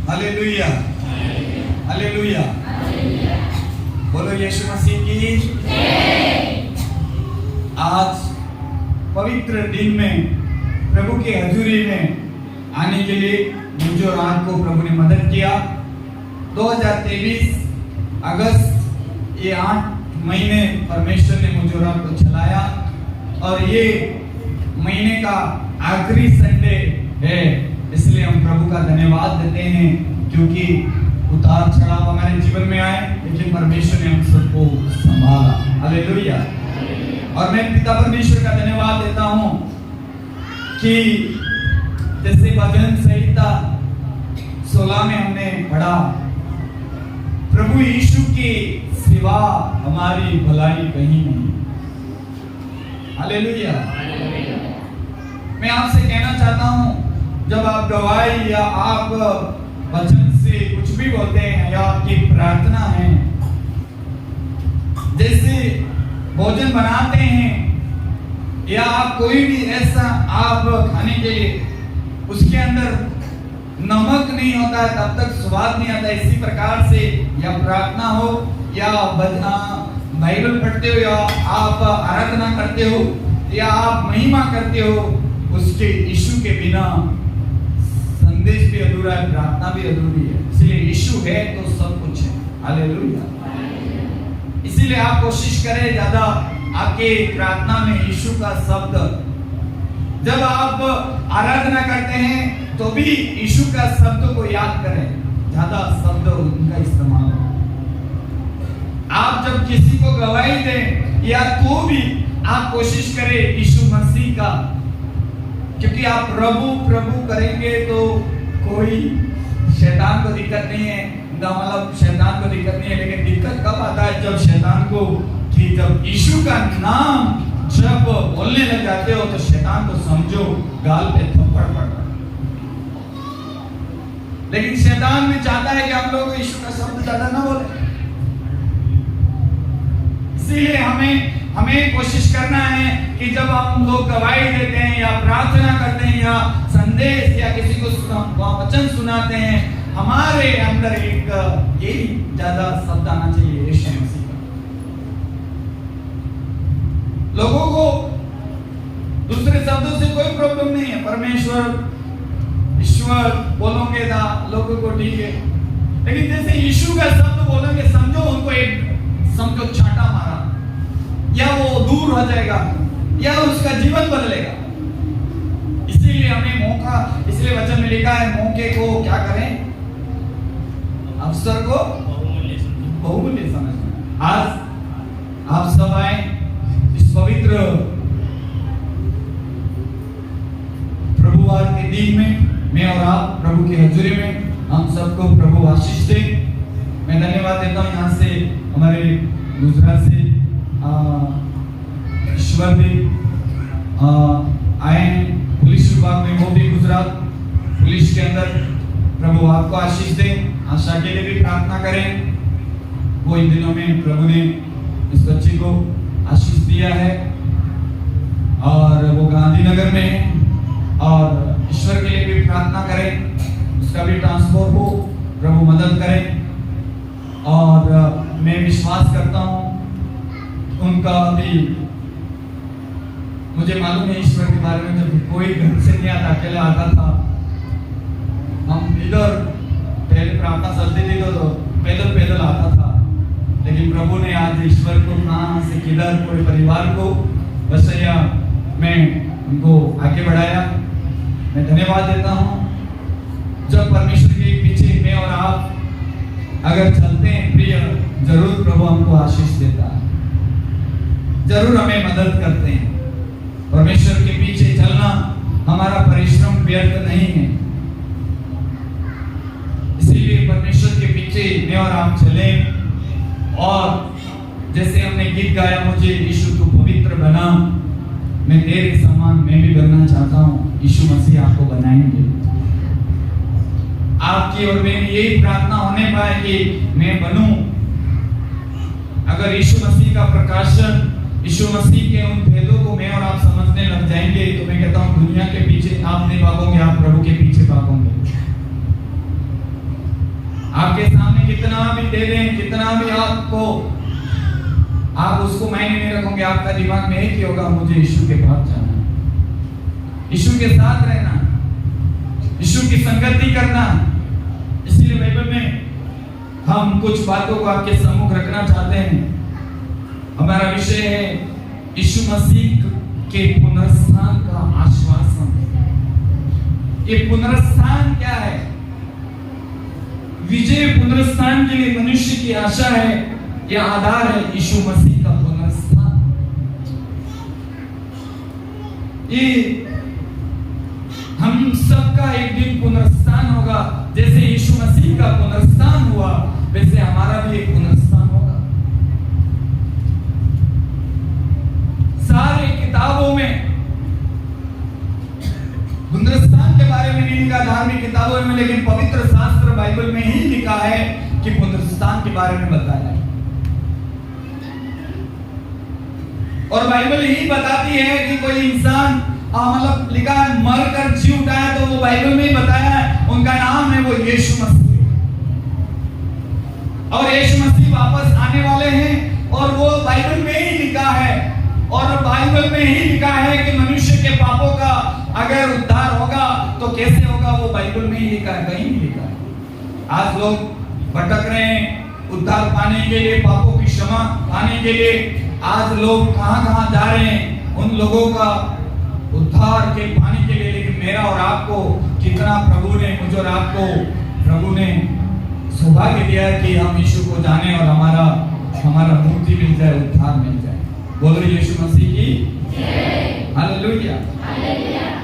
Hallelujah, hallelujah. बोलो यीशु मसीह की जय। आज पवित्र दिन में प्रभु के हजूरी में आने के लिए मुझे और आपको प्रभु ने मदद किया। 2023 अगस्त ये 8 महीने परमेश्वर ने मुझे और आपको चलाया और ये महीने का आखिरी संडे है, इसलिए हम प्रभु का धन्यवाद देते हैं क्योंकि उतार चढ़ाव हमारे जीवन में आए लेकिन परमेश्वर ने हम सबको संभाला। हालेलुया। और मैं पिता परमेश्वर का धन्यवाद देता हूं कि जैसे भजन संहिता 16 में हमने पढ़ा, प्रभु यीशु के सिवा हमारी भलाई कहीं नहीं। हालेलुया। मैं आपसे कहना चाहता हूं, जब आप गवाही या आप वचन से कुछ भी बोलते हैं या आपकी प्रार्थना है, जैसे भोजन बनाते हैं या आप कोई भी ऐसा आप खाने के लिए उसके अंदर नमक नहीं होता है तब तक स्वाद नहीं आता। इसी प्रकार से या प्रार्थना हो या बाइबल पढ़ते हो या आप आराधना करते हो या आप महिमा करते हो, उसके यीशु के बिना संदेश भी अधूरा है, प्रार्थना भी अधूरी है। इसलिए यीशु है तो सब कुछ है। हालेलुया। इसीलिए आप कोशिश करें ज्यादा आपके प्रार्थना में यीशु का शब्द, जब आप आराधना करते हैं तो भी यीशु का शब्द को याद करें, ज्यादा शब्द उनका इस्तेमाल हो। आप जब किसी को गवाही दें या तो भी आप कोशिश करें यीशु मसीह का, क्योंकि आप प्रभु प्रभु करेंगे तो कोई शैतान को दिक्कत नहीं है, मतलब शैतान को दिक्कत नहीं है, लेकिन दिक्कत कब आता है जब शैतान को, कि जब यीशु का नाम जब बोलने लग जाते हो तो शैतान को समझो गाल पे थप्पड़ पड़ रहा है। लेकिन शैतान भी चाहता है कि हम लोग यीशु का शब्द ज्यादा ना बोले। इसीलिए हमें कोशिश करना है कि जब हम लोग गवाही देते हैं या प्रार्थना करते हैं या संदेश या किसी को वचन सुनाते हैं, हमारे अंदर एक यही ज्यादा शब्द आना चाहिए, यीशु मसीह का। लोगों को दूसरे शब्दों से कोई प्रॉब्लम नहीं है, परमेश्वर ईश्वर बोलोगे ना लोगों को ठीक है, लेकिन जैसे यीशु का शब्द बोलोगे समझो उनको एक समझो छाटा मारा, या वो दूर हो जाएगा या उसका जीवन बदलेगा। इसीलिए हमें मौका, इसलिए वचन में लिखा है मौके को क्या करें, अवसर को बहुमूल्य समझना। आज आप सब आए इस पवित्र प्रभुवार के दिन में, मैं और आप प्रभु के हजूरी में हम सबको प्रभु आशीष दे। मैं धन्यवाद देता हूँ यहाँ से हमारे गुजरात से ईश्वर भी आए हैं, पुलिस विभाग में, वो भी गुजरात पुलिस के अंदर। प्रभु आपको आशीष दे। आशा के लिए भी प्रार्थना करें, वो इन दिनों में प्रभु ने इस बच्चे को आशीष दिया है और वो गांधीनगर में है, और ईश्वर के लिए भी प्रार्थना करें, उसका भी ट्रांसफर हो, प्रभु मदद करें। और मैं विश्वास करता हूँ उनका भी, मुझे मालूम है ईश्वर के बारे में, जब कोई घर से नहीं आता, अकेला आता था, हम इधर पहले प्रार्थना चलती थी तो पैदल पैदल आता था, लेकिन प्रभु ने आज ईश्वर को कहां से किधर कोई परिवार को बसैया में उनको आगे बढ़ाया। मैं धन्यवाद देता हूं। जब परमेश्वर के पीछे मैं और आप अगर चलते हैं प्रिय, जरूर प्रभु हमको आशीष देता है, जरूर हमें मदद करते हैं। परमेश्वर के पीछे चलना हमारा परिश्रम व्यर्थ नहीं है, इसीलिए परमेश्वर के पीछे मैं और आप चलें। और जैसे हमने गीत गाया, मुझे यीशु तू पवित्र बना, मैं तेरे समान मैं भी बनना चाहता हूँ। यीशु मसीह आपको बनाएंगे। आपकी और मेरी यही प्रार्थना होने पाए कि मैं बनूं। अगर यीशु मसीह का प्रकाशन, यीशु मसीह के उन भेदों को मैं और आप समझने लग जाएंगे, तो मैं कहता हूं दुनिया के पीछे आप नहीं भागोगे, आप प्रभु के पीछे भागोगे। आपके सामने कितना भी दे दें, कितना भी आपको, आप उसको मायने नहीं रखोगे। आपका दिमाग में एक ही होगा, मुझे यीशु के पास जाना, यीशु के साथ रहना, यीशु की संगति करना। इसलिए बाइबल में हम कुछ बातों को आपके सम्मुख रखना चाहते हैं। हमारा विषय है यीशु मसीह के पुनरुत्थान का आश्वासन। ये पुनरुत्थान क्या है? विजय पुनरुत्थान के लिए मनुष्य की आशा है, यह आधार है यीशु मसीह का पुनरुत्थान। ये हम सबका एक दिन पुनरुत्थान होगा। जैसे यीशु मसीह का पुनरुत्थान हुआ, वैसे हमारा भी एक पुनरुत्थान होगा। सारे किताबों में पुनरुत्थान के बारे में नहीं लिखा, धार्मिक किताबों में, लेकिन पवित्र शास्त्र बाइबल में ही लिखा है कि पुनरुत्थान के बारे में बताया है। और बाइबल ही बताती है कि कोई इंसान मतलब लिखा है मर कर जी उठा है, तो वो बाइबल में ही बताया है। उनका नाम है वो यीशु मसीह, और यीशु मसीह वापस आने वाले हैं, और वो बाइबल में ही लिखा है। और बाइबल में ही लिखा है कि मनुष्य के पापों का अगर उद्धार होगा तो कैसे होगा, वो बाइबल में ही लिखा है, कहीं नहीं लिखा है। आज लोग भटक रहे हैं उद्धार पाने के लिए, पापों की क्षमा पाने के लिए। आज लोग कहां जा रहे हैं उन लोगों का उद्धार के पाने के लिए। लेकिन मेरा और आपको कितना प्रभु ने, मुझे और आपको प्रभु ने सौभाग्य दिया है कि हम यीशु को जाने और हमारा मुक्ति मिल जाए, उद्धार मिल जाए। बोलो यीशु मसीह की जय, हालेलुया।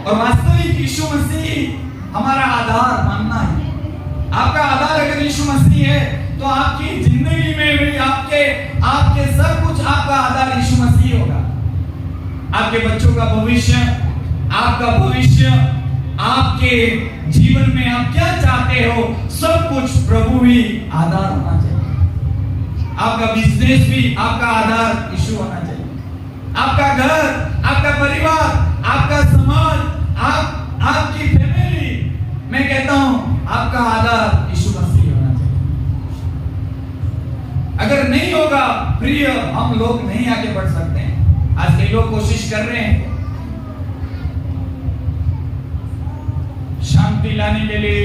और वास्तविक यीशु मसीह हमारा आधार मानना है। आपका आधार अगर यीशु मसीह है तो आपकी जिंदगी में भी आपके सब कुछ, आपका आधार यीशु मसीह होगा। आपके बच्चों का भविष्य, आपका भविष्य, आपके जीवन में आप क्या चाहते हो, सब कुछ प्रभु ही आधार होना चाहिए। आपका बिजनेस भी, आपका आधार यीशु होना चाहिए। आपका घर, आपका परिवार, आपका समाज, आपकी फैमिली, मैं कहता हूं आपका आधार यीशु मसीह होना चाहिए। अगर नहीं होगा प्रिय, हम लोग नहीं आगे बढ़ सकते हैं। आज कई लोग कोशिश कर रहे हैं शांति लाने के लिए,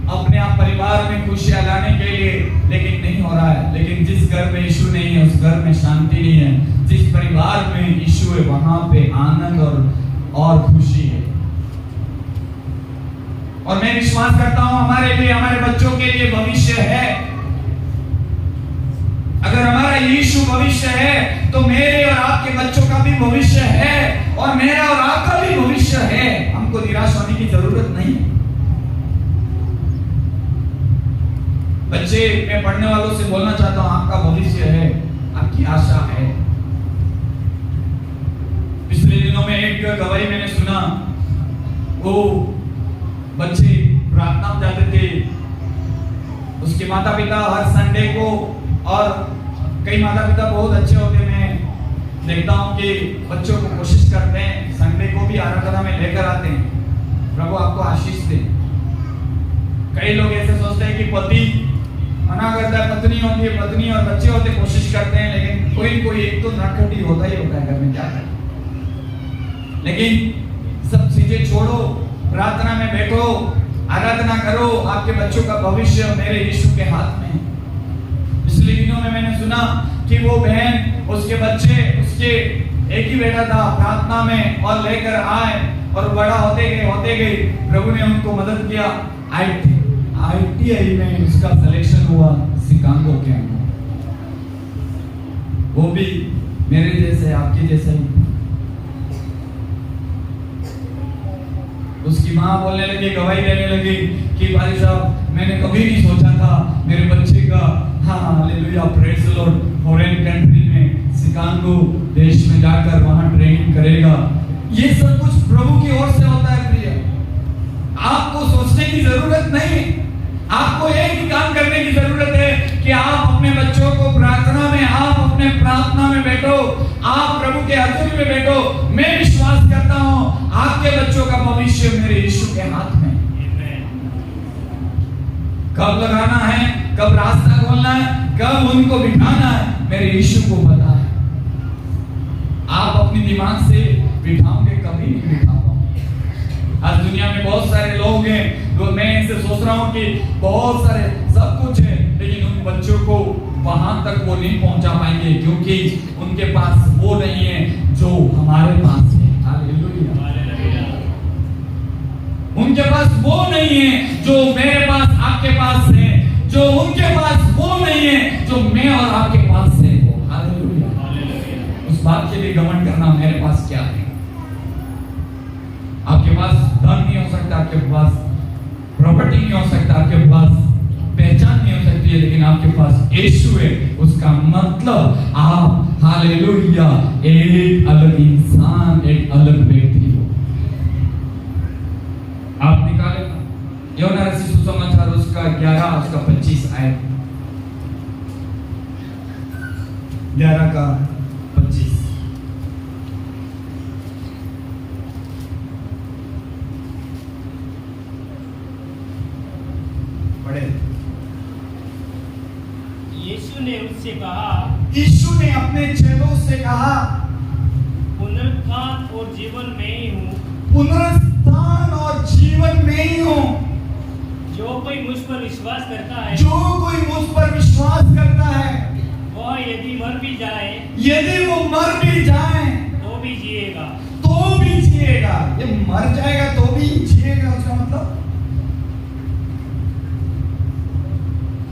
अपने आप परिवार में खुशियां लाने के लिए, लेकिन नहीं हो रहा है। लेकिन जिस घर में यीशु नहीं है उस घर में शांति नहीं है। जिस परिवार में यीशु है वहां पे आनंद और खुशी है। और मैं विश्वास करता हूं हमारे लिए, हमारे बच्चों के लिए भविष्य है। अगर हमारा यीशु भविष्य है तो मेरे और आपके बच्चों का भी भविष्य है, और मेरा और आपका भी भविष्य है। हमको निराश होने की जरूरत नहीं। बच्चे, मैं पढ़ने वालों से बोलना चाहता हूं, आपका भविष्य है, आपकी आशा है। पिछले दिनों में एक गवाही मैंने सुना, वो बच्चे प्रार्थना में जाते थे, उसके माता पिता हर संडे को, और कई माता पिता बहुत अच्छे होते हैं, मैं देखता हूं कि बच्चों को कोशिश करते हैं, संडे को भी आराधना में लेकर आते हैं। प्रभु आपको आशीष दे। कई लोग ऐसे सोचते हैं कि पति मना करता है, पत्नी होती है, पत्नी और बच्चे होते कोशिश करते हैं, लेकिन कोई एक तो नटखटी होता ही होता है घर में, क्या करें। लेकिन सब चीजें छोड़ो, प्रार्थना में बैठो, आराधना करो। आपके बच्चों का भविष्य मेरे यीशु के हाथ में है। पिछले दिनों में मैंने सुना कि वो बहन, उसके बच्चे, उसके एक ही बेटा था, प्रार्थना में और लेकर आए, और बड़ा होते गए प्रभु ने उनको मदद किया। IIT में उसका सिलेक्शन हुआ शिकागो के अंदर। वो भी मेरे जैसे, आपके जैसे ही। उसकी माँ बोलने लगी, गवाही देने लगी कि भाई साहब, मैंने कभी नहीं सोचा था मेरे बच्चे का, हाँ hallelujah, praise the Lord, foreign country में शिकागो देश में जाकर वहां ट्रेनिंग करेगा। ये सब कुछ प्रभु की ओर से होता है प्रिय। आपको सोचने की जरूरत नहीं, आपको एक ही काम करने की जरूरत है कि आप अपने बच्चों को प्रार्थना में, आप अपने प्रार्थना में बैठो, आप प्रभु के हजूरी में बैठो। मैं विश्वास करता हूं आपके बच्चों का भविष्य मेरे यीशु के हाथ में। कब लगाना है कब रास्ता खोलना है, कब उनको बिठाना है, मेरे यीशु को पता है। आप अपनी दिमाग से बिठाओगे, कभी नहीं बिठा पाओगे। आज दुनिया में बहुत सारे लोग हैं, तो मैं इनसे सोच रहा हूँ कि बहुत सारे सब कुछ है, लेकिन उन बच्चों को वहां तक वो नहीं पहुंचा पाएंगे, क्योंकि उनके पास वो नहीं है जो हमारे पास है। हालेलुया। उनके पास वो नहीं है जो मेरे पास, आपके पास है। जो उनके पास वो नहीं है जो मैं और आपके पास है। हालेलुया। उस बात के लिए घमंड करना, मेरे पास क्या है। आपके पास धन नहीं हो सकता, आपके पास प्रॉपर्टी नहीं हो सकता, आपके पास पहचान नहीं हो सकती है, लेकिन आपके पास यीशु है। उसका मतलब आप, हालेलुया, एक अलग इंसान, एक अलग व्यक्ति हो। आप निकाले यूहन्ना रचित सुसमाचार उसका 11 उसका 25 आयत, 11 का 25। पढ़े। यीशु ने उससे कहा, यीशु ने अपने चेलों से कहा, पुनरुत्थान और जीवन में ही हूँ। पुनरुत्थान और जीवन में ही हूँ। जो कोई मुझ पर विश्वास करता है, जो कोई मुझ पर विश्वास करता है, वह यदि मर भी जाए, यदि वो मर भी जाए, तो भी जिएगा। तो भी जिएगा। ये मर जाएगा तो भी जिएगा, उसका मतलब,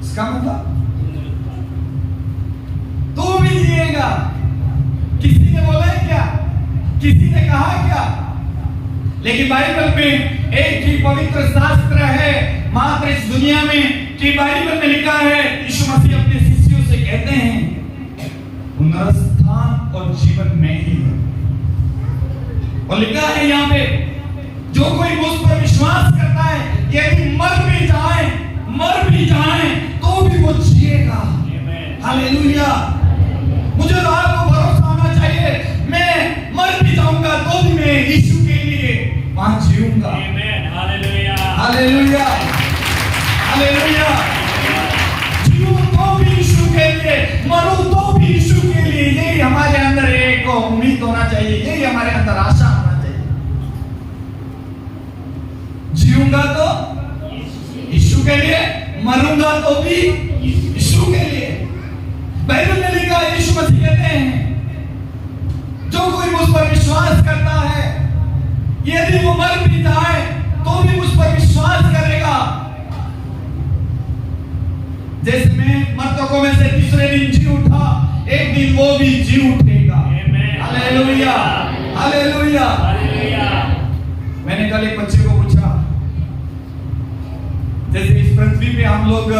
इसका मतलब तो भी जिएगा। किसी ने बोला है क्या? किसी ने कहा क्या? लेकिन बाइबल में एक ही पवित्र शास्त्र है मात्र इस दुनिया में कि बाइबल में लिखा है, यीशु मसीह अपने शिष्यों से कहते हैं, पुनरुत्थान और जीवन में ही है। और लिखा है यहाँ पे, जो कोई मुझ पर विश्वास करता है, यदि मर भी जाए तो भी वो जिएगा। हालेलुया। मुझे तो आपको भरोसा होना चाहिए, मैं मर भी जाऊंगा तो भी मैं यीशु के लिए वहां जीऊंगा। हालेलुया। हालेलुया। हालेलुया। जीऊं तो भी यीशु के लिए, मरूं तो भी यीशु के लिए। यही हमारे अंदर एक उम्मीद होना चाहिए, यही हमारे अंदर आशा होना चाहिए। जीऊंगा तो यीशु के लिए, मरूंगा तो भी यीशु के लिए। बाइबल में लिखा है, यीशु मसीह कहते हैं, जो कोई मुझ पर विश्वास करता है, यदि वो मर भी जाए तो भी मुझ पर विश्वास करेगा। जैसे मैं मृतकों में से तीसरे दिन जी उठा, एक दिन वो भी जी उठेगा। हालेलुया। हालेलुया। मैंने कल एक बच्चे को पूछा, जैसे इस पृथ्वी पे हम लोग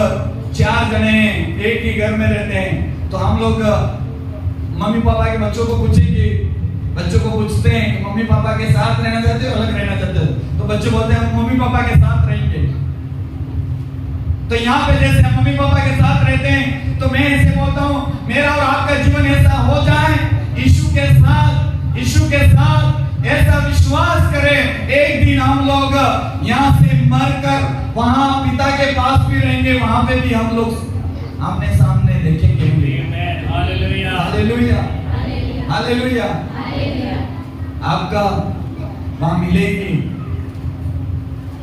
4 जने एक ही घर में रहते हैं, तो हम लोग मम्मी पापा के बच्चों को पूछेंगे, बच्चों को पूछते हैं कि मम्मी पापा के साथ रहना चाहते हो, अलग रहना चाहते हो? तो बच्चे बोलते हैं हम मम्मी पापा के साथ रहेंगे। तो यहाँ पे जैसे हम मम्मी पापा के साथ रहते हैं, तो मैं ऐसे बोलता हूँ, मेरा और आपका जीवन ऐसा हो जाए, यीशु के साथ ऐसा विश्वास करें, एक दिन हम लोग यहाँ से मरकर वहां पिता के पास भी रहेंगे, वहां पे भी हम लोग आमने सामने देखेंगे। हालेलुया। हालेलुया। हालेलुया। आपका वहां मिलेगी।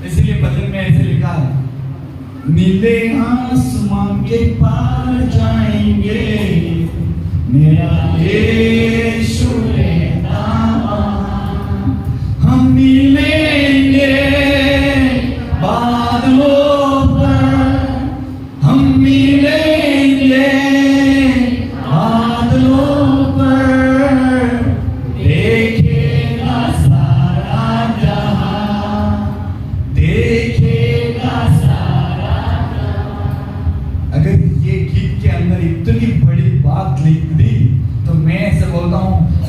इसलिए भजन में ऐसे लिखा है, नीले आसमान के पार जाएंगे, मेरा यीशु रहता वहां। हम मिलेंगे बादलों पर, हम मिलेंगे बादलों पर, देखेगा सारा जहां, देखेगा सारा जहां। अगर ये गीत के अंदर इतनी बड़ी बात लिख दी, तो मैं ऐसे बोलता हूँ,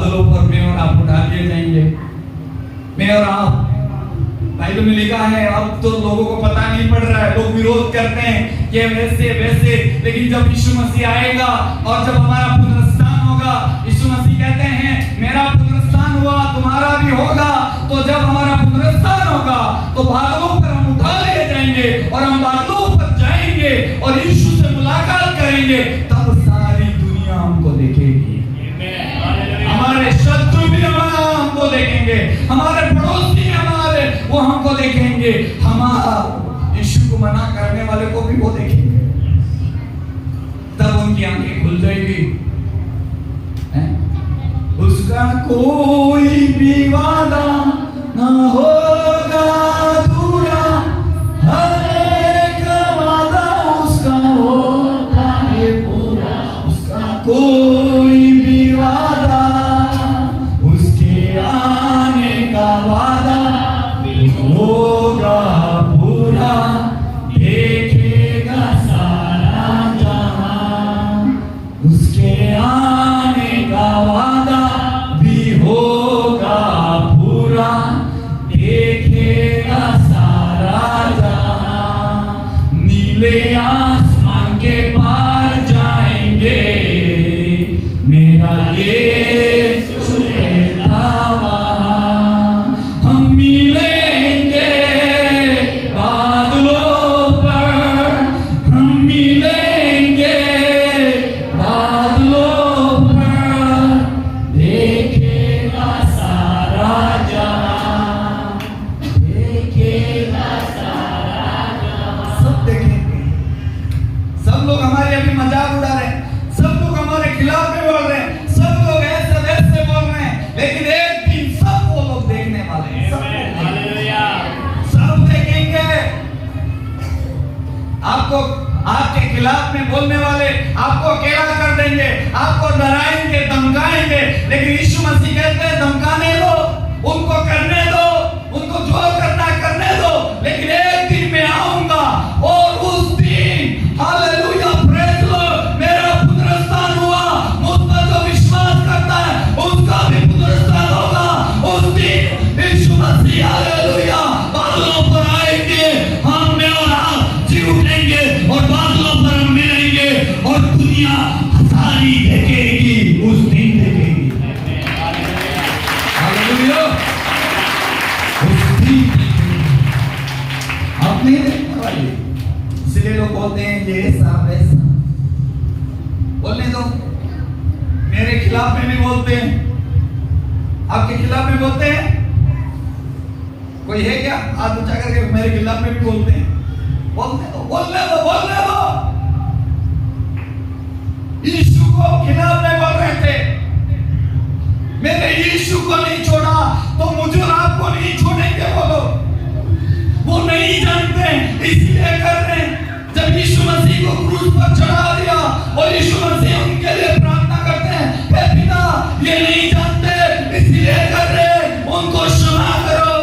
बादलों पर मैं और आप उठा लिए जाएंगे। मैं और आप, बाइबल में लिखा है, अब तो लोगों को पता नहीं पड़ रहा है, लोग विरोध करते हैं कि वैसे वैसे, लेकिन जब यीशु मसीह आएगा और जब हमारा पुनरुत्थान होगा, यीशु मसीह कहते हैं मेरा पुनरुत्थान हुआ तुम्हारा भी होगा। तो जब हमारा पुनरुत्थान होगा तो बादलों पर हम उठा लिए जाएंगे और हम बादलों पर जाएंगे और यीशु से मुलाकात करेंगे। तब सारी दुनिया हमको देखेगी, हमारे शत्रु भी हमको देखेंगे, हमारे पड़ोसी हमारे वो हमको देखेंगे, हमारा यीशु को मना करने वाले को भी वो देखेंगे। तब उनकी आंखें खुल जाएगी। उसका कोई भी वादा ना होगा अधूरा, हर एक वादा उसका होगा है पूरा। उसका कोई भी वादा, उसके आने का वादा होगा पूरा, देखेगा सारा जहां। उसके आने का वादा भी होगा पूरा, देखेगा सारा जहां। नीले आसमान के पार जाएंगे, मेरा यीशु रहता वहां। हम मिलेंगे बादलों पर, हम मिलेंगे बादलों पर, देखेगा सारा जहां, देखेगा सारा जहां। सब देखेंगे। सब लोग हमारे अभी मजाक उड़ा रहे हैं, सब लोग हमारे खिलाफ में बोल रहे हैं, सब लोग ऐसे वैसे बोल रहे हैं, लेकिन एक दिन सब वो लोग देखने वाले हैं। सब देखेंगे। आपको आपके खिलाफ में बोलने वाले आपको अकेला कर देंगे, आपको डराएंगे, धमकाएंगे, लेकिन यीशु मसीह कहते हैं धमकाने दो, उनको करने दो, उनको जो करना करने दो, लेकिन एक दिन मैं आऊंगा और उस दिन हालेलुया प्रेज लॉर्ड, मेरा पुनरुत्थान हुआ, मुझ पर जो विश्वास करता है उसका भी पुनरुत्थान होगा। उस दिन यीशु मसीह हालेलुया बादलों पर आएंगे, हम में और आप जी उठेंगे और बादलों पर हम मिलेंगे और दुनिया सारी देखेगी, उस दिन देखेगी। हालेलुया, उस दिन आप नहीं देखने वाले। इसलिए लोग बोलते हैं ये ऐसा वैसा, बोलने दो। मेरे खिलाफ में भी बोलते हैं, आपके खिलाफ में बोलते हैं। कोई है क्या हाथ ऊंचा करके मेरे खिलाफ में भी बोलते हैं? बोलने दो, बोलने दो, बोलने दो। यीशु को खिलाफ में बोल रहे थे, मेरे यीशु को नहीं छोड़ा तो मुझे और आपको नहीं छोड़ेंगे। बोलो, वो नहीं जानते इसलिए कर रहे हैं। जब यीशु मसीह को क्रूस पर चढ़ा दिया और यीशु मसीह उनके लिए प्रार्थना करते हैं, हे पिता ये नहीं जानते इसलिए कर रहे, उनको क्षमा करो।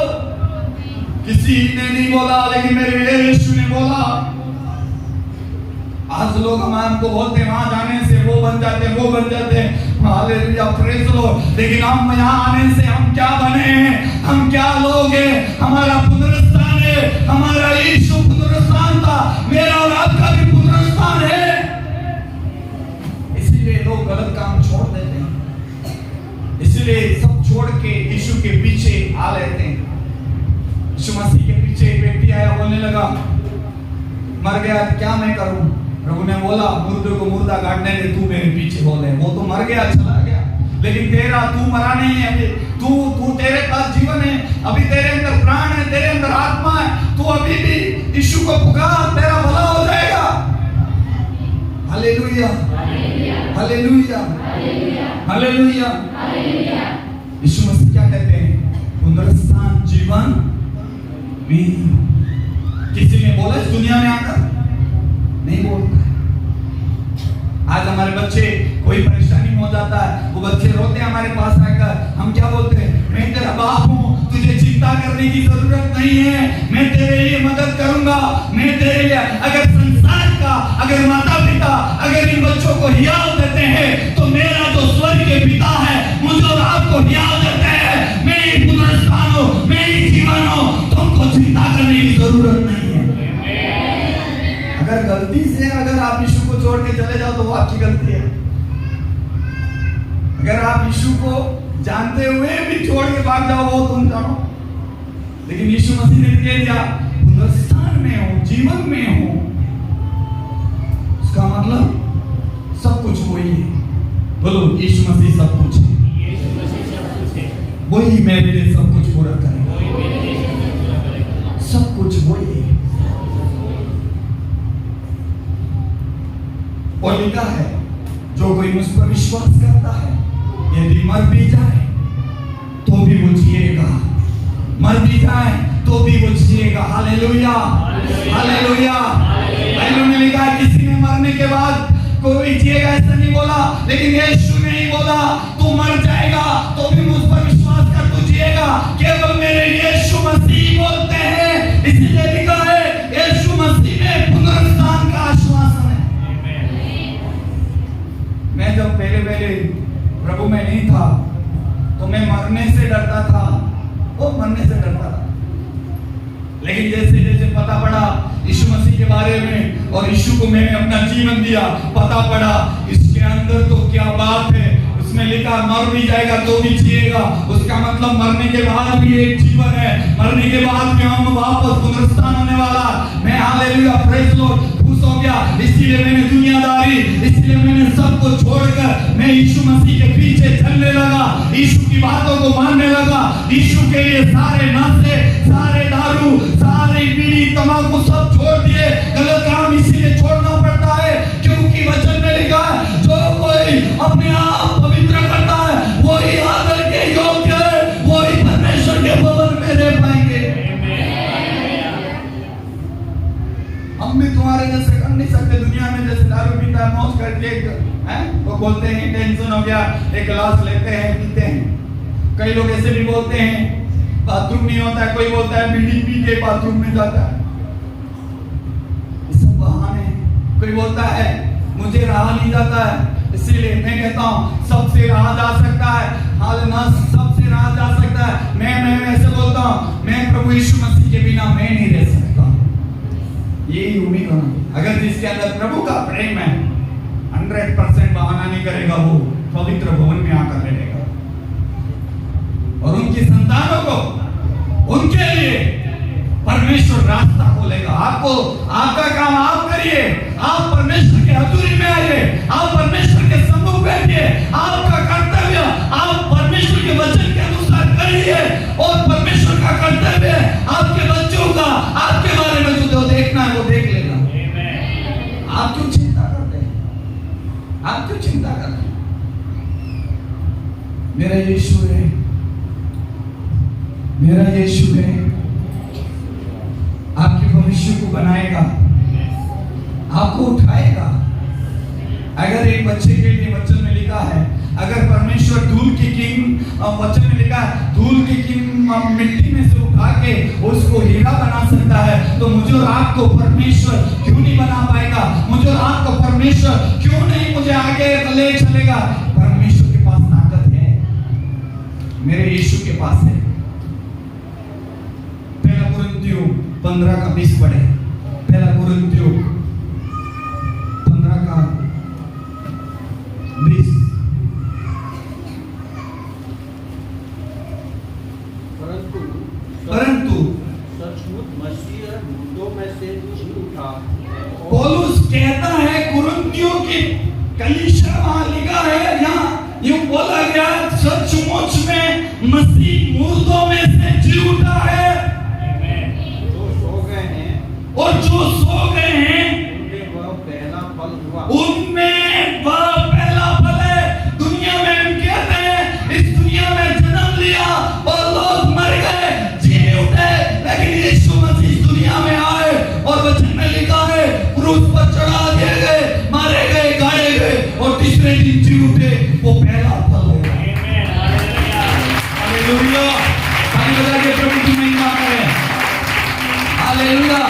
किसी ने नहीं बोला, लेकिन मेरे यीशु ने बोला। आज लोग हमको बोलते हैं वहां जाने से वो बन जाते हैं, वो बन जाते हैं, हालेलुया प्रेज लॉर्ड। लेकिन हम यहाँ आने से हम क्या बने हैं, हम क्या लोग हैं? हमारा पुनरुत्थान है, हमारा यीशु पुनरुत्थान था, मेरा और आपका भी पुनरुत्थान है। इसीलिए लोग गलत काम छोड़ देते हैं, इसलिए सब छोड़ के यीशु के पीछे आ लेते हैं। यीशु मसीह के पीछे एक व्यक्ति आया, बोलने लगा मर गया क्या मैं करूं? प्रभु ने बोला मुर्दे को मुर्दा काटने दे, तू मेरे पीछे बोले। वो तो मर गया, चला गया, लेकिन तेरा तू मरा नहीं है अभी। तू तेरे पास जीवन है, अभी तेरे अंदर प्राण है, तेरे अंदर आत्मा है, तू अभी भी यीशु को पुकार, तेरा भला हो जाएगा। Hallelujah, hallelujah, hallelujah. Yeshu Masih क्या कहते हैं? पुनरुत्थान जीवन में। किसी ने बोला इस दुनिया में आकर? नहीं बोलता है। आज हमारे बच्चे कोई परेशानी हो जाता है, वो बच्चे रोते हैं हमारे पास आकर, हम क्या बोलते हैं? मैं तेरा बाप हूँ, तुझे चिंता करने की जरूरत नहीं है, मैं तेरे लिए मदद करूंगा, मैं तेरे लिए। अगर संसार का, अगर माता पिता अगर इन बच्चों को हियाव देते हैं, तो मेरा जो स्वर्ग के पिता है मुझे और आप गलती से अगर आप यीशु को छोड़ के चले जाओ तो वो आपकी गलती है। अगर आप यीशु को जानते हुए भी छोड़ के भाग जाओ वो तुम जानो, लेकिन यीशु मसीह ने कह दिया पुनरुत्थान में हो, जीवन में हो, उसका मतलब सब कुछ वही है। बोलो यीशु मसीह सब कुछ है, वही मेरे लिए सब कुछ पूरा करेगा, सब कुछ वही है। और लिखा है जो कोई मुझ पर विश्वास करता है यदि मर भी जाए तो भी वो जिएगा, मर भी जाए तो भी वो जिएगा। Hallelujah, hallelujah. बाइबल में लिखा है किसी ने मरने के बाद कोई जिएगा ऐसा नहीं बोला, लेकिन यीशु ने ही बोला तू मर जाएगा तो भी मुझ पर विश्वास कर तू जिएगा। केवल मेरे यीशु मसीह बोलते हैं, इसलिए लिखा है यीशु मसीह में पुनरुत्थान का आश्वासन है। मैं जब पहले प्रभु में नहीं था तो मैं मरने से डरता था, वो मरने से डरता था, लेकिन जैसे जैसे पता पड़ा यीशु मसीह के बारे में और यीशु को मैंने अपना जीवन दिया, पता पड़ा इसके अंदर तो क्या बात है। उसमें लिखा मर भी जाएगा तो भी जिएगा, उसका मतलब मरने के बाद भी एक जीवन है, मरने के बाद भी हम वापस पुनरुत्थान होने वाला। मैं हालेलुया प्रेज़ लॉर्ड खुश हो गया, इसलिए मैंने दुनियादारी, इसलिए मैंने सब को छोड़कर मैं यीशु मसीह के पीछे चलने लगा, यीशु की बातों को मानने लगा। यीशु के लिए सारे नशे, सारे दारू, सारे बीड़ी, तंबाकू सब छोड़ दिए। गलत काम इसीलिए छोड़ना पड़ता है क्योंकि वचन में लिखा है जो कोई अपने आप पवित्र करता है वही आदर के योग्य है, वही परमेश्वर के भवन में रह पाएंगे। हम भी तुम्हारे जैसे कर नहीं सकते। दुनिया में जैसे दारू पीता है मौज करके वो बोलते हैं टेंशन हो गया, एक गिलास लेते हैं पीते हैं। कई लोग ऐसे भी बोलते हैं बाथरूम नहीं होता है, कोई बोलता है बीड़ी पी के बाथरूम में जाता है, ये सब बहाने। कोई बोलता है मुझे रहा नहीं जाता है, इसीलिए मैं कहता हूँ सबसे रहा जा सकता है। हालेलुया, सबसे रहा जा सकता है। मैं ऐसे बोलता हूँ मैं प्रभु यीशु मसीह के बिना मैं नहीं रह सकता, यही उम्मीद होना। अगर जिसके अंदर प्रभु का प्रेम है 100% बहाना नहीं करेगा, वो पवित्र भवन में आकर रहेगा और उनकी संतानों को उनके लिए परमेश्वर रास्ता खोलेगा। आपको आपका काम आप करिए, आप परमेश्वर के हजूरी में आइए, आप परमेश्वर के सम्मुख बैठिए। आपका कर्तव्य आप परमेश्वर के वचन के अनुसार करिए और परमेश्वर का कर्तव्य आपके बच्चों का आपके बारे में जो देखना है वो देख लेगा। आप क्यों चिंता करते हैं? आप क्यों चिंता करते हैं? मेरा यीशु है, मेरा यीशु है, आपके भविष्य को बनाएगा, आपको उठाएगा। अगर एक बच्चे के लिए वचन में लिखा है, अगर परमेश्वर धूल की कीम, वचन में लिखा है धूल की कीम मिट्टी में से उठा के उसको हीरा बना सकता है, तो मुझे और आपको परमेश्वर क्यों नहीं बना पाएगा? मुझे और आपको परमेश्वर क्यों नहीं मुझे आगे ले चलेगा? परमेश्वर के पास ताकत है, मेरे यीशु के पास है। 15:20 पढ़े। 1 कुरिन्थियों 15:20। परंतु सचमुच मसीह मुर्दों में से जी उठा। पौलुस कहता है कुरिन्थियों की कलीसिया, वहां लिखा है, यहाँ यूं बोला गया सचमुच में मसीह मुर्दों में से जी उठा है। और जो सो गए हैं उनमें वह पहला फल हुआ। उनमें वह पहला फल है। दुनिया में हम कहते हैं इस दुनिया में जन्म लिया और लोग मर गए, जी उठे, लेकिन यीशु मसीह इस दुनिया में आए और वचन में लिखा है क्रूस पर चढ़ा दिए गए, मारे गए, गाए गए और तीसरे दिन जी उठे। वो पहला फल है। हालेलुया, हालेलुया के प्रभु की महिमा करें। हालेलुया।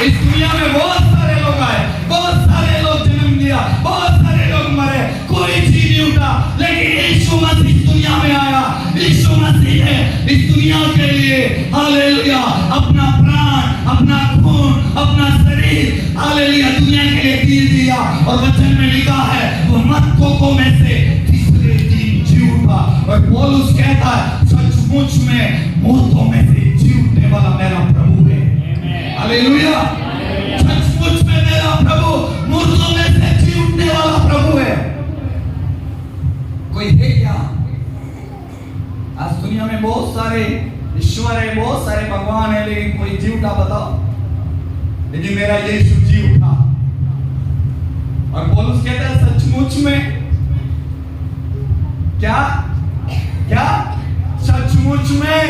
इस दुनिया में बहुत सारे लोग आए, बहुत सारे लोग जन्म लिया, बहुत सारे लोग मरे, कोई जी नहीं उठा, लेकिन यीशु मसीह इस दुनिया में आया। यीशु मसीह ने इस दुनिया के लिए हालेलुया अपना प्राण अपना खून, अपना शरीर हालेलुया दुनिया के लिए दे दिया। और वचन में लिखा है वो मृतकों में से तीसरे दिन जी उठा। और पौलुस कहता है सचमुच में मुर्दों में से जी उठने वाला मेरा प्रभु है। हालेलुया, सचमुच में मेरा प्रभु मुर्दों में से जी उठने वाला प्रभु है। कोई है क्या? आज दुनिया में बहुत सारे ईश्वर है, बहुत सारे भगवान है, लेकिन कोई जी उठा बताओ? लेकिन मेरा यीशु जी उठा। और पौलुस कहता है सचमुच में क्या क्या सचमुच में।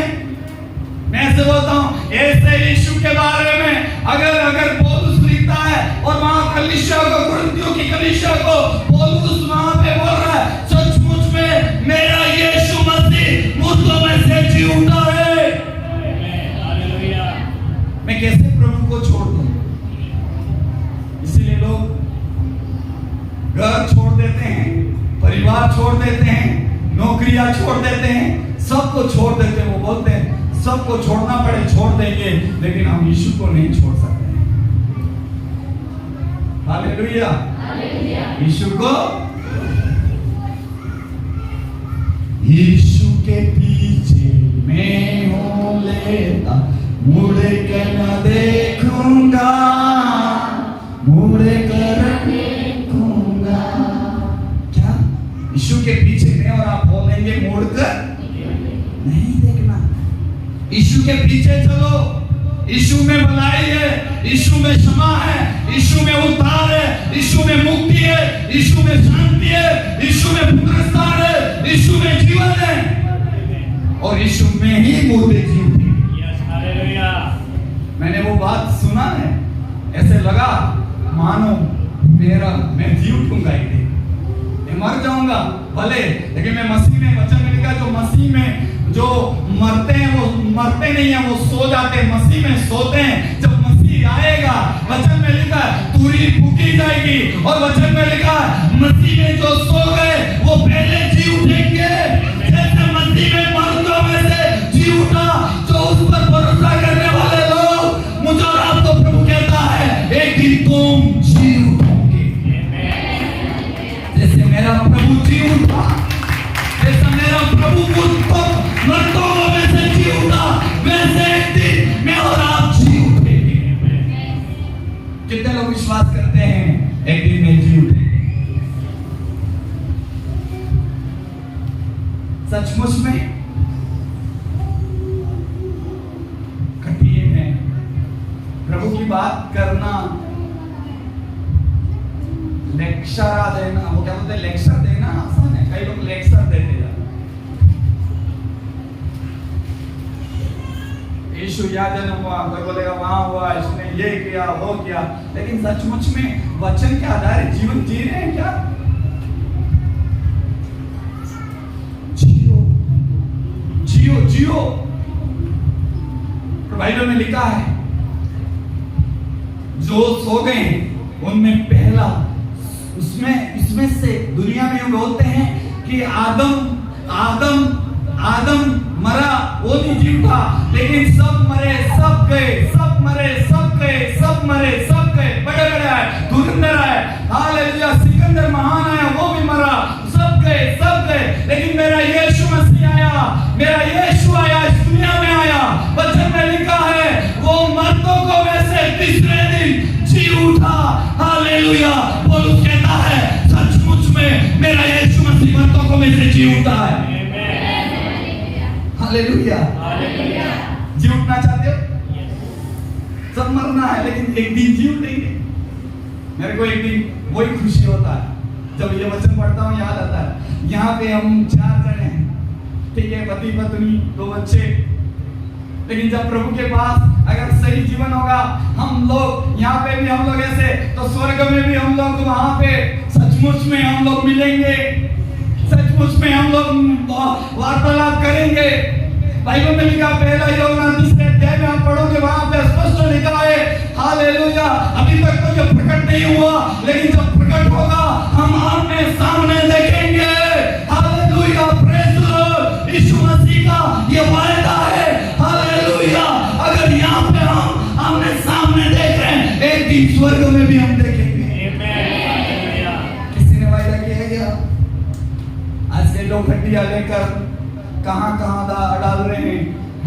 मैं ऐसे बोलता हूं ऐसे यीशु के बारे में अगर पौलुस लिखता है और वहां कलीसिया को, कुरिन्थियों की कलीसिया को पौलुस वहां पे बोल रहा है सचमुच में मेरा यीशु मसीह मुर्दों में से जी उठा है। मैं कैसे प्रभु को छोड़ दूं? इसीलिए लोग घर छोड़ देते हैं, परिवार छोड़ देते हैं, नौकरियां छोड़ देते हैं, सबको छोड़ देते हैं। वो बोलते हैं सबको छोड़ना पड़े छोड़ देंगे, लेकिन हम यीशु को नहीं छोड़ सकते। हालेलुया, यीशु को, यीशु के पीछे मैं हूं लेता, मुड़ के न देखूंगा, मुड़ कर देखूंगा। क्या यीशु के पीछे मैं और आप बोलेंगे मुड़ कर नहीं देखना? यीशु के पीछे चलो, यीशु में भलाई है, यीशु में क्षमा है, यीशु में उद्धार है, यीशु में मुक्ति है, यीशु में शांति है, यीशु में पुनरुत्थान है, यीशु में जीवन है, और यीशु में ही मुर्दे जी उठेंगे। मैंने वो बात सुना है, ऐसे लगा मानो मैं जी उठूंगा एक दिन, मैं मर जाऊंगा भले, लेकिन मैं मसीह में, वचन में लिखा जो मसीह में जो मरते हैं वो मरते नहीं है, वो सो जाते हैं, मसीह में सोते हैं। जब मसीह आएगा, वचन में लिखा है तुरी फूकी जाएगी, और वचन में लिखा है मसीह में जो सो गए वो पहले जी उठेंगे। जैसे मसीह में मर्दों में से जी उठा, जो उस पर भरोसा करने वाले लोग, मुझे और आपको प्रभु कहता है एक दिन तुम जी उठोगे। जैसे मेरा प्रभु जी उठा, जैसा मेरा प्रभु मर्दों में से जी उठा, वैसे एक दिन मैं और आप जी उठेंगे। कितने लोग विश्वास करते हैं एक दिन में जी उठेंगे? सचमुच में कठिन है प्रभु की बात करना, लेक्चर देना, वो क्या बोलते हैं लेक्चर देना आसान है, कई लोग लेक्चर देते जाते। यीशु यहाँ जन्म हुआ, कोई बोलेगा वहां हुआ, इसने ये किया वो किया, लेकिन सचमुच में वचन के आधारित जीवन जी रहे हैं क्या? जियो जियो जियो। बाइबल में लिखा है जो सो गए उनमें पहला, इसमें से दुनिया में यूं बोलते हैं कि आदम मरा, वो नहीं जी उठा, लेकिन सब मरे सब गए, सब मरे सब गए, सब मरे सब गए। बड़े आए, धुरंधर आए, हालेलुया, सिकंदर महान आया, वो भी मरा, सब गए, लेकिन मेरा यीशु मसीह आया, मेरा यीशु आया, इस दुनिया में आया। वचन में लिखा है वो मर्दों को में से तीसरे दिन जी उठा। हालेलुया, पौलुस कहता है सचमुच में मेरा यीशु मसीह मर्दों को में से जी उठा है। हालेलुया, जी उठना चाहते हो? सब मरना है, लेकिन एक दिन जी उठेंगे। मेरे को एक दिन वही खुशी होता है जब ये वचन पढ़ता हूँ, याद आता है यहाँ पे हम 4 जने हैं, ठीक है, पति पत्नी 2 बच्चे, लेकिन जब प्रभु के पास अगर सही जीवन होगा, हम लोग यहाँ पे भी हम लोग ऐसे, तो स्वर्ग में भी हम लोग वहां पे सचमुच में हम लोग मिलेंगे, सचमुच में हम लोग वार्तालाप करेंगे। बाइबल में लिखा पहला यूहन्ना 3 अध्याय में आप पढ़ोगे, वहां पे स्पष्ट लिखा है हालेलुया, अभी तक तो जब प्रकट नहीं हुआ, लेकिन जब प्रकट होगा हम आमने सामने देखेंगे। Hallelujah, praise the lord. Yeshu Masih का ये वायदा है। हालेलुया, अगर यहाँ पे हम आमने लोग हड्डियां लेकर कहां डाल रहे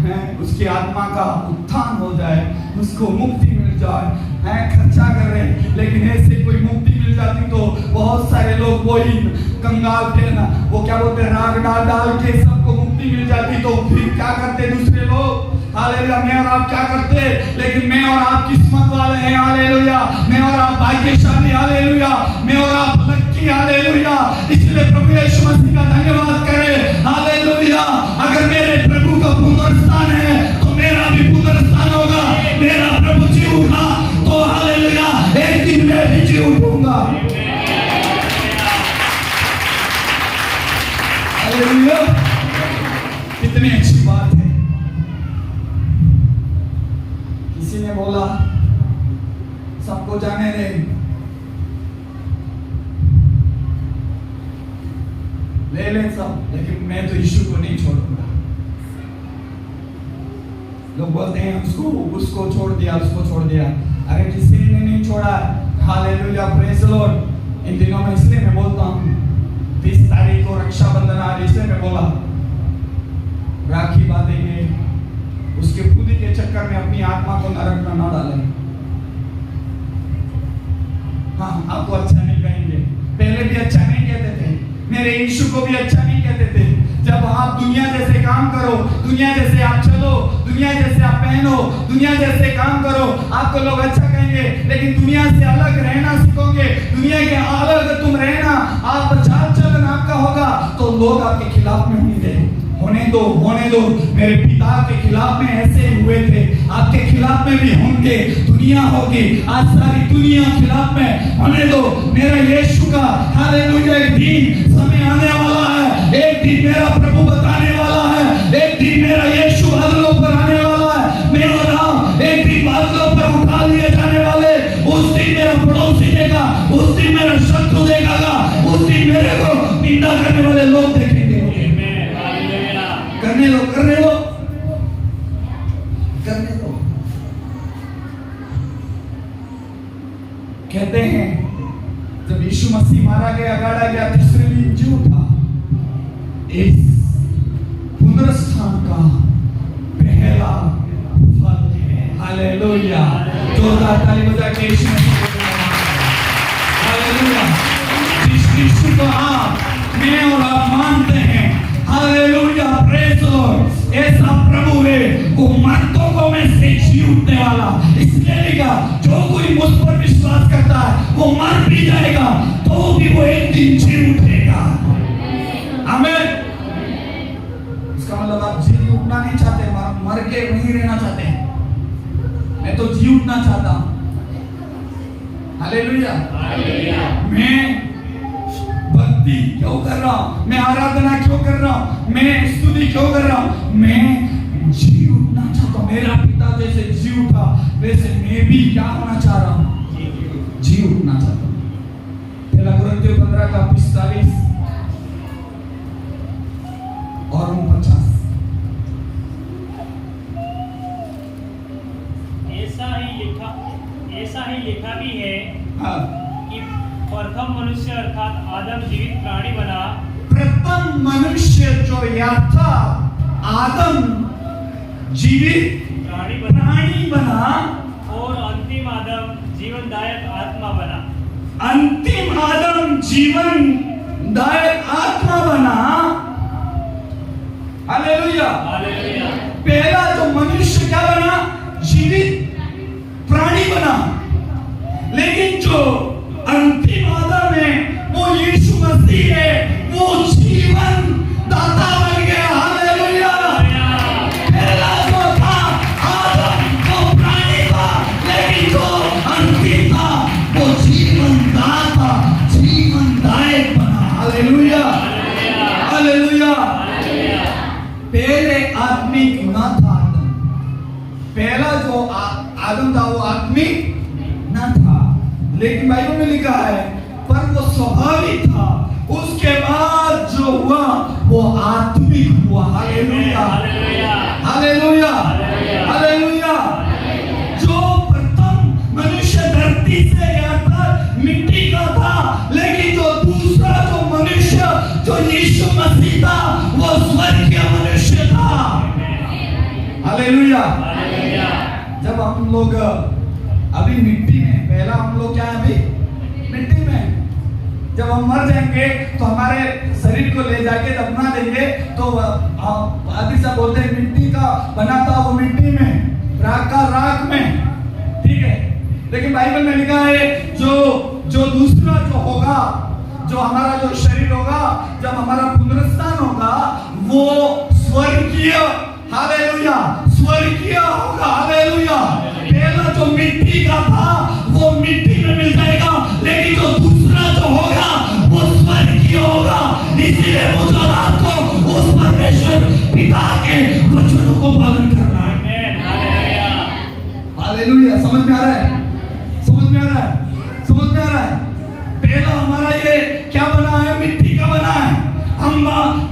हैं, उसकी आत्मा का उत्थान हो जाए, उसको मुक्ति मिल जाए, खर्चा कर रहे हैं। लेकिन ऐसे कोई मुक्ति मिल जाती तो बहुत सारे लोग वही कंगाल थे ना, वो क्या बोलते हैं, राग डाल के सबको मुक्ति मिल जाती तो फिर क्या करते दूसरे लोग? हालेलुया। मैं और आप क्या करते? लेकिन मैं और आप किस्मत वाले हैं। हालेलुया। मैं और आप भाग्यशाली। हालेलुया। मैं और आप लक्की। हालेलुया। इसलिए प्रभु यीशु मसीह का धन्यवाद करें। हालेलुया। अगर मेरे प्रभु का पुनरुत्थान है तो मेरा भी पुनरुत्थान होगा। मेरा प्रभु जी उठा तो हालेलुया एक दिन मैं भी जी उठूंगा। हालेलुया। कितनी अच्छी बात है। किसी ने बोला सबको जाने दे, ले सब, लेकिन मैं तो यीशु को नहीं छोड़ूंगा। लोग बोलते हैं उसको छोड़ दिया, उसको छोड़ दिया। अरे किसी ने नहीं छोड़ा। हालेलुया। Praise the lord. इन दिनों में इसलिए मैं बोलता हूँ 30 तारीख को रक्षाबंधन आ रही, इसलिए मैं बोला राखी बांधेंगे, उसके खुदी के चक्कर में अपनी आत्मा को नरक में न डालें। हाँ, आपको अच्छा नहीं कहेंगे, पहले भी अच्छा नहीं कहते थे, मेरे यीशु को भी अच्छा नहीं कहते थे। जब आप दुनिया जैसे काम करो, दुनिया जैसे आप चलो, दुनिया जैसे आप पहनो, दुनिया जैसे काम करो, आपको लोग अच्छा कहेंगे। लेकिन दुनिया से अलग रहना सीखोगे, दुनिया के अलग तुम रहना, आप चाल चलन आपका होगा तो लोग आपके खिलाफ में होंगे। होने दो। मेरे पिता के खिलाफ में ऐसे हुए थे, आपके खिलाफ में भी होंगे। दुनिया होगी, आज सारी दुनिया खिलाफ में। होने दो। मेरा यीशु का हालेलुया एक दिन समय आने वाला है। एक दिन मेरा प्रभु बताने वाला है। एक दिन मेरा यीशु बादलों पर आने वाला है। मैं और आप एक दिन बादलों पर उठा लिए जाने वाले। उस दिन मेरा पड़ोसी देगा, उस दिन मेरा शत्रु देखेगा, उस दिन मेरे को निंदा करने वाले लोग देखेंगे। करने दो। कहते हैं जब यीशु मसीह मारा गया, गाड़ा गया, तीसरे दिन जी उठा। इस पुनरुत्थान का पहला फल है। हालेलुया। जोरदार ताली बजा के यीशु मसीह को धन्यवाद। हालेलुया। जिस यीशु को आप, मैं और आप मानते हैं, हालेलुया, प्रेज़ द लॉर्ड, ऐसा प्रभु है वो मर्दों को में से जी उठने वाला। इसलिए लिखा, जो कोई मुझ पर विश्वास करता है वो मर भी जाएगा तो भी वो एक दिन जी उठेगा। आमीन। इसका मतलब आप जी उठना नहीं चाहते, मर के वहीं रहना चाहते हैं। मैं तो जी उठना चाहता हूं। हालेलुया। मैं भक्ति क्यों कर रहा हूं, मैं आराधना क्यों कर रहा हूं, मैं स्तुति क्यों कर रहा हूं? मैं जी उठना चाहता हूं। मेरा पिता जैसे जी उठा वैसे मैं भी क्या होना चाह रहा हूं? जी उठना चाहता हूं। पहला कुरिन्थियों 15 का 45 और 49। ऐसा ही लिखा भी है। हाँ। कि प्रथम मनुष्य अर्थात आदम जीवित प्राणी बना। प्रथम मनुष्य जो था आदम जीवित प्राणी बना और अंतिम आदम जीवनदायक आत्मा बना। अंतिम आदम जीवनदायक आत्मा बना। हालेलुया। हालेलुया। पहला जो मनुष्य क्या बना? जीवित प्राणी बना। लेकिन जो अंतिम आदम है वो यीशु मसीह है, वो जीवन दाता बन गया। हालेलुया। पहला जो था आदम वो प्राणी था, लेकिन जो अंतिम था वो जीवन दाता, जीवनदायक बना। हालेलुया। हालेलुया। पहले आत्मिक न था आदम। पहला जो आदम था वो आत्मिक न था, लेकिन बाइबल में लिखा है पर वो स्वाभाविक था। उसके बाद जो हुआ वो आत्मिक हुआ। हालेलुया। हालेलुया। हालेलुया। जो प्रथम मनुष्य धरती से या था मिट्टी का था, लेकिन जो दूसरा जो मनुष्य जो यीशु मसीह था वो स्वर्गीय मनुष्य था। हालेलुया। हालेलुया। जब हम लोग अभी मिट्टी में, पहला हम लोग क्या है अभी मिट्टी में, जब हम मर जाएंगे तो हमारे शरीर को ले जाके दफना देंगे तो आदि सब बोलते हैं मिट्टी का बना था वो मिट्टी में, राख का राख में, ठीक है। लेकिन बाइबल में लिखा है जो दूसरा जो होगा, जो हमारा जो शरीर होगा, जब हमारा पुनरुत्थान होगा वो स्वर्गीय, हालेलुया, स्वर्गीय होगा। हालेलुया। पहला जो मिट्टी का था वो मिट्टी में मिल जाएगा, लेकिन जो दूसरा जो होगा वो स्वर्गीय होगा। इसीलिए मुझे रात को उस परमेश्वर पिता के वचनों को पालन करना है। हालेलुया। समझ में आ रहा है? समझ में आ रहा है? समझ में आ रहा है? पहला हमारा ये क्या बना है? मिट्टी का बना है। हम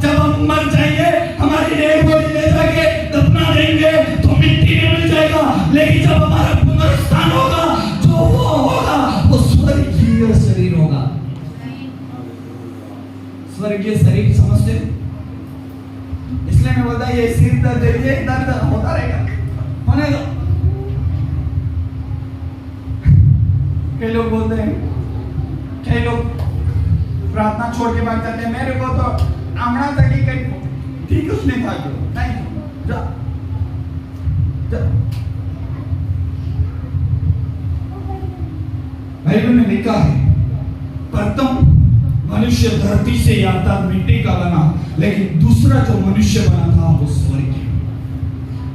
जब हम मर जाएंगे हमारी डेड बॉडी ले जाके दफना देंगे तो मिट्टी में मिल जाएगा, लेकिन जब हमारा पुनरुत्थान होगा जो वो होगा वो स्वर्गीय शरीर होगा। स्वर्गीय शरीर समझते हो? इसलिए मैं बोलता ये सिर दर्द है, ये दर्द होता रहेगा, होने दो। कई लोग बोलते हैं, कई लोग प्रार्थना छोड़ के भाग जाते हैं, मेरे को तो आमना तक ही कहीं ठीक उसने था जो नहीं जा, जा। बाइबल में लिखा है प्रथम मनुष्य धरती से आता मिट्टी का बना, लेकिन दूसरा जो मनुष्य बना था वो स्वर्गीय।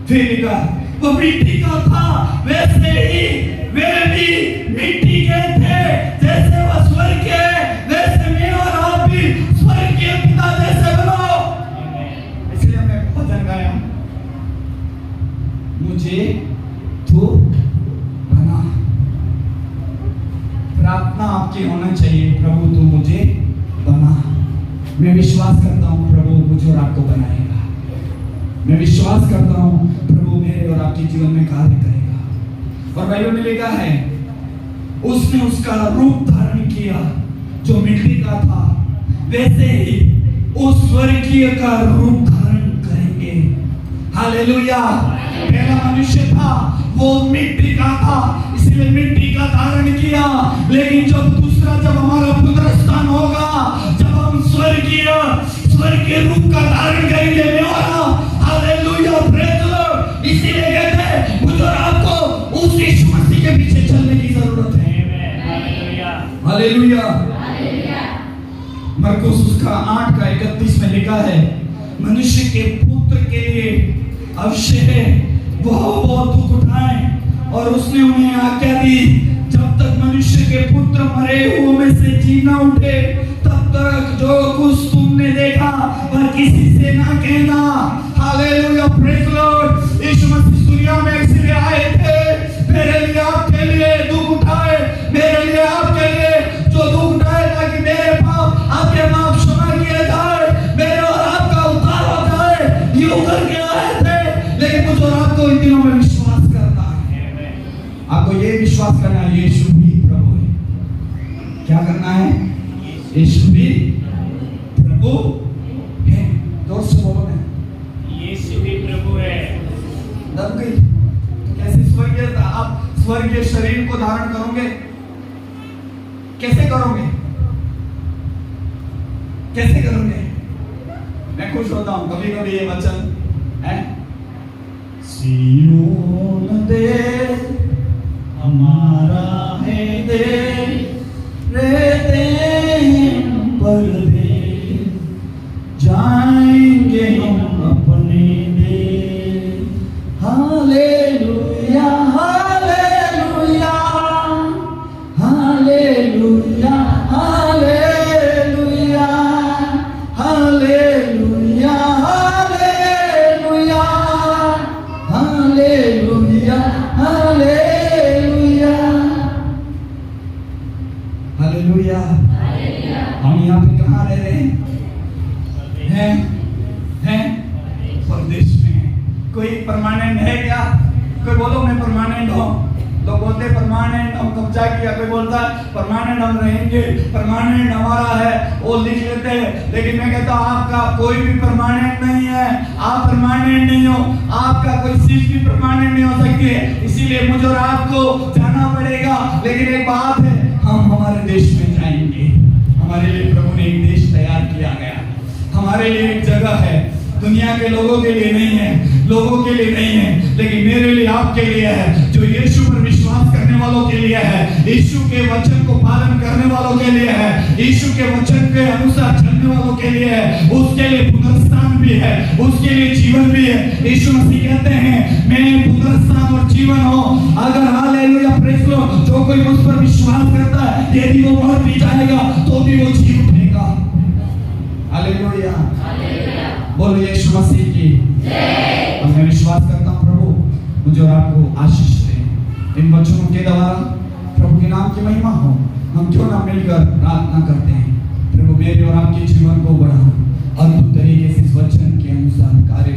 फिर लिखा वो मिट्टी का था वैसे ही वे भी मिट्टी के थे, जैसे वह स्वर्गीय है वैसे मैं और आप भी स्वर्गीय पिता जैसे बनो। इसलिए मैं भजन गाया, मुझे तो बना। प्रार्थना आपकी होना चाहिए, प्रभु तू मुझे बना। मैं विश्वास करता हूँ प्रभु मुझे और आपको बनाएगा। मैं विश्वास करता हूँ प्रभु मेरे और आपके जीवन में कार्य करेगा। और बाइबल में लिखा है उसने उसका रूप धारण किया, जो मिट्टी का था वैसे ही उस स्वर्गीय का रूप धारण करेंगे। हालेलुया। पहला मनुष्य था वो मिट्टी का था, इसलिए मिट्टी का धारण किया, लेकिन जब दूसरा जब हमारा पुनरुत्थान होगा, जब हम स्वर्गीय रूप का धारण करेंगे हालेलुया, प्रेज द लॉर्ड। इसीलिए कहते हैं मुझे और आपको उस यीशु मसीह के पीछे चलने की जरूरत है। हालेलुया। मरकुस उसका 8:31 में लिखा है मनुष्य के पुत्र के लिए अवश्य है वह बहुत दुख उठाए, और उसने उन्हें आज्ञा दी जब तक मनुष्य के पुत्र मरे हुओं में से जी न उठे तब तक जो कुछ तुमने देखा वह किसी से ना कहना। Hallelujah, praise the lord. Yeshu Masih दुनिया में इसलिए आए थे, मेरे लिए आपके लिए दुख उठाए, मेरे लिए आपके लिए जो दुख उठाए, ताकि मेरे पाप आपके माफ क्षमा किए जाए, मेरे और आपका उद्धार हो जाए। ये उधर के आए थे, लेकिन मुझे और आपको इन दिनों में विश्वास करना है। आपको ये विश्वास करना है यीशु भी प्रभु है। क्या करना है? यीशु भी प्रभु है। जोर से बोलो ना, यीशु भी प्रभु है। दब गई तो कैसे स्वर्गीय आप स्वर्गीय शरीर को धारण करोगे? कैसे करोगे? कैसे करोगे? मैं खुश होता हूं कभी कभी ये वचन है, सियोन देश हमारा है देश, रहते हैं परदेश, जाएंगे हम अपने देश। Hallelujah, hallelujah, hallelujah, hallelujah, hallelujah, hallelujah, hallelujah, hallelujah, hallelujah. हम यहाँ पे कहाँ रह रहे हैं? परदेश में। कोई परमानेंट है क्या? कोई बोलो मैं परमानेंट हूँ। लोग बोलते हैं परमानेंट हम कब्जा किया, कोई बोलता है परमानेंट हम रहेंगे, परमानेंट हमारा है, वो लिख लेते हैं। लेकिन मैं कहता हूँ आपका कोई भी परमानेंट नहीं है, आप परमानेंट नहीं हो, आपका कोई चीज भी परमानेंट नहीं हो सकती है। इसीलिए मुझे और आपको जाना पड़ेगा। लेकिन एक बात है, हम हमारे देश में जाएंगे। हमारे लिए प्रभु ने एक देश तैयार किया गया, हमारे लिए एक जगह है, दुनिया के लोगों के लिए नहीं है, लोगों के लिए नहीं है, लेकिन मेरे लिए, आपके लिए है, जो यीशु पर विश्वास करने वालों के लिए है, यीशु के वचन को पालन करने वालों के लिए है, यीशु के वचन के अनुसार चलने वालों के लिए है। उसके लिए पुनरुत्थान भी है, उसके लिए जीवन भी है। यीशु मसीह कहते हैं मैं पुनरुत्थान और जीवन हूं। अगर हालेलुया प्रेज़ लो, जो कोई मुझ पर विश्वास करता है, यदि वो मर भी जाएगा तो भी वो जी उठेगा। हालेलुया, बोलो यीशु मसीह की जय। मैं विश्वास करता हूं प्रभु मुझे और आपको आशीष दे इन वचनों के द्वारा। प्रभु के नाम की महिमा हो। हम क्यों ना मिलकर प्रार्थना करते हैं, प्रभु मेरे और आपके जीवन को बढ़ाओ, अद्भुत तरीके से इस वचन